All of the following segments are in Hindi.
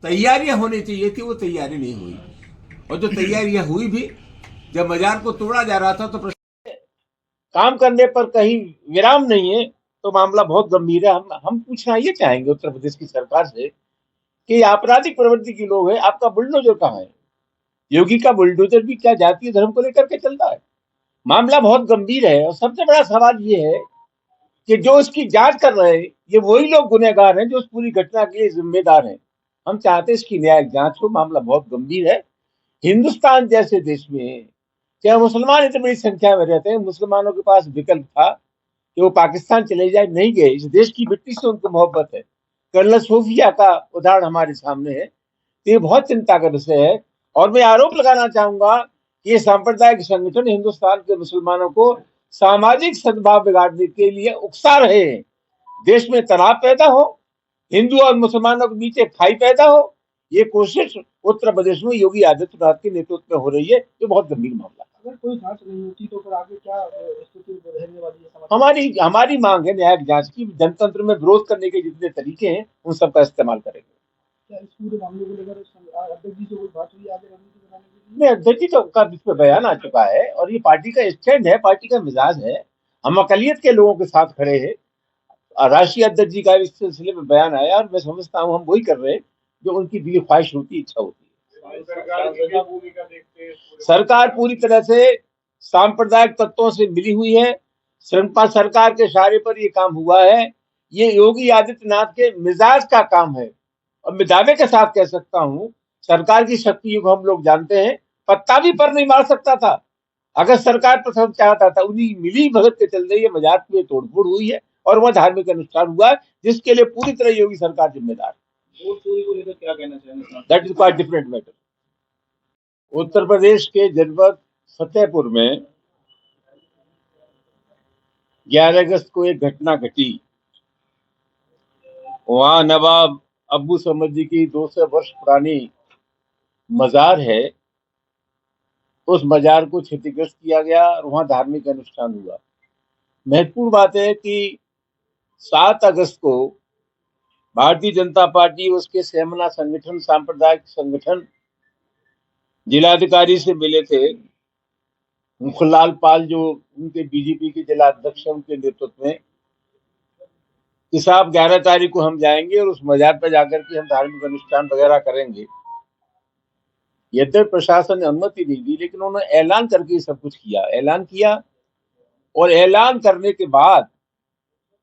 तैयारियां होनी चाहिए थी, वो तैयारी नहीं हुई। और जो तैयारियां हुई भी, जब मजार को तोड़ा जा रहा था तो काम करने पर कहीं विराम नहीं है, तो मामला बहुत गंभीर है। हम पूछना ये चाहेंगे उत्तर प्रदेश की सरकार से कि आपराधिक प्रवृत्ति के लोग हैं, आपका बुलडोजर कहाँ है? योगी का बुलडोजर भी क्या जातीय धर्म को लेकर के चलता है? मामला बहुत गंभीर है। और सबसे बड़ा सवाल ये है कि जो इसकी जांच कर रहे हैं, ये वही लोग गुनहगार हैं जो उस पूरी घटना के लिए जिम्मेदार हैं। हम चाहते हैं इसकी न्यायिक जांच हो। मामला बहुत गंभीर है। हिंदुस्तान जैसे देश में क्या मुसलमान इतनी बड़ी संख्या में रहते हैं, मुसलमानों के पास विकल्प था कि वो पाकिस्तान चले जाए, नहीं गए। इस देश की मिट्टी से उनको मोहब्बत है। कर्नल सोफिया का उदाहरण हमारे सामने है। तो ये बहुत चिंता का विषय है। और मैं आरोप लगाना चाहूंगा कि ये सांप्रदायिक संगठन हिंदुस्तान के मुसलमानों को सामाजिक सद्भाव बिगाड़ने के लिए उकसा रहे हैं। देश में तनाव पैदा हो, हिंदू और मुसलमानों के बीच एक खाई पैदा हो, ये कोशिश उत्तर प्रदेश में योगी आदित्यनाथ के नेतृत्व में हो रही है। ये बहुत गंभीर मामला है। अगर कोई जांच नहीं होती तो फिर आगे क्या स्थिति रहने वाली है? हमारी मांग है न्यायिक जांच की। जनतंत्र में विरोध करने के जितने तरीके हैं उन सबका इस्तेमाल करेंगे। क्या इस पूरे मामले को लेकर अध्यक्ष जी से कोई बात हुई आगे रणनीति बनाने के लिए? नहीं, अध्यक्ष जी का इस पे बयान आ चुका है और ये पार्टी का स्टैंड है, पार्टी का मिजाज है। हम अकलियत के लोगों के साथ खड़े हैं। राष्ट्रीय अध्यक्ष जी का इस सिलसिले में बयान आया और मैं समझता हूँ हम वही कर रहे हैं जो उनकी दिली ख्वाहिश होती, इच्छा होती है। सरकार पूरी तरह से सांप्रदायिक तत्वों से मिली हुई है। सरकार के इशारे पर ये काम हुआ है। ये योगी आदित्यनाथ के मिजाज का काम है। और मैं दावे के साथ कह सकता हूं, सरकार की शक्तियों को हम लोग जानते हैं। पत्ता भी पर नहीं मार सकता था अगर सरकार प्रथम चाहता था। उन्हीं मिली भगत के चलते ये मजाक में तोड़फोड़ हुई है और वह धार्मिक अनुष्ठान हुआ है, जिसके लिए पूरी तरह योगी सरकार जिम्मेदार है। वोट चोरी को लेकर क्या कहना चाहेंगे? That is quite different matter. Uttar Pradesh के जनपद फतेहपुर में 11 अगस्त को एक घटना घटी। वहां नवाब अब्बू समद जी की 200 वर्ष पुरानी मजार है। उस मजार को क्षतिग्रस्त किया गया और वहां धार्मिक अनुष्ठान हुआ। महत्वपूर्ण बात है कि 7 अगस्त को भारतीय जनता पार्टी, उसके सेमना संगठन, सांप्रदायिक संगठन जिलाधिकारी से मिले थे। मुखलाल पाल जो उनके बीजेपी के जिला अध्यक्ष हैं, उनके नेतृत्व में कि साहब 11 तारीख को हम जाएंगे और उस मजार पर जाकर के हम धार्मिक अनुष्ठान वगैरह करेंगे। यद्यपि प्रशासन ने अनुमति नहीं दी, लेकिन उन्होंने ऐलान करके सब कुछ किया। ऐलान किया और ऐलान करने के बाद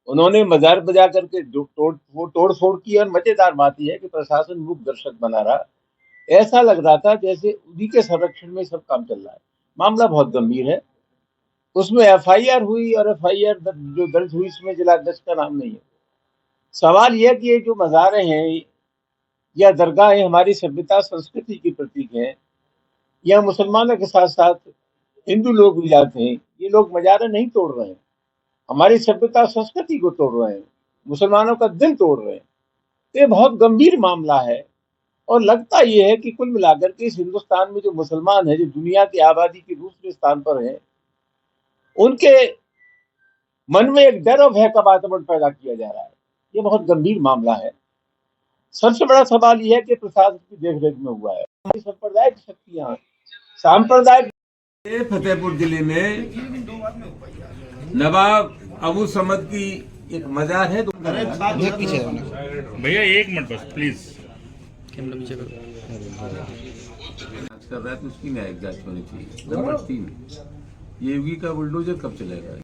उन्होंने मजार बजा करके तोड़ फोड़ की। और मजेदार बात यह है कि प्रशासन मूक दर्शक बना रहा। ऐसा लग रहा था जैसे उन्हीं के संरक्षण में सब काम चल रहा है। मामला बहुत गंभीर है। उसमें एफआईआर हुई और एफआईआर जो दर्ज हुई इसमें जिलाध्यक्ष का नाम नहीं है। सवाल यह कि ये जो मजारें हैं या दरगाहें हमारी सभ्यता संस्कृति की प्रतीक हैं, या मुसलमानों के साथ साथ हिंदू लोग भी जाते हैं। ये लोग मजारें नहीं तोड़ रहे हैं, हमारी सभ्यता संस्कृति को तोड़ रहे हैं, मुसलमानों का दिल तोड़ रहे हैं। तो ये बहुत गंभीर मामला है। और लगता यह है कि कुल मिलाकर के इस हिंदुस्तान में जो मुसलमान है, जो दुनिया की आबादी के दूसरे स्थान पर है, उनके मन में एक डर और भय का वातावरण पैदा किया जा रहा है। ये बहुत गंभीर मामला है। सबसे बड़ा सवाल यह है कि प्रशासन की देखरेख में हुआ है। हमारी सांप्रदायिक शक्तियां, सांप्रदायिक फतेहपुर जिले में नवाब अबू समद की एक मजार है। भैया एक मिनट बस प्लीज। कर रहा है तो उसकी न्यायिक जांच होनी चाहिए। नंबर 3, ये योगी का बुलडोजर कब चलेगा?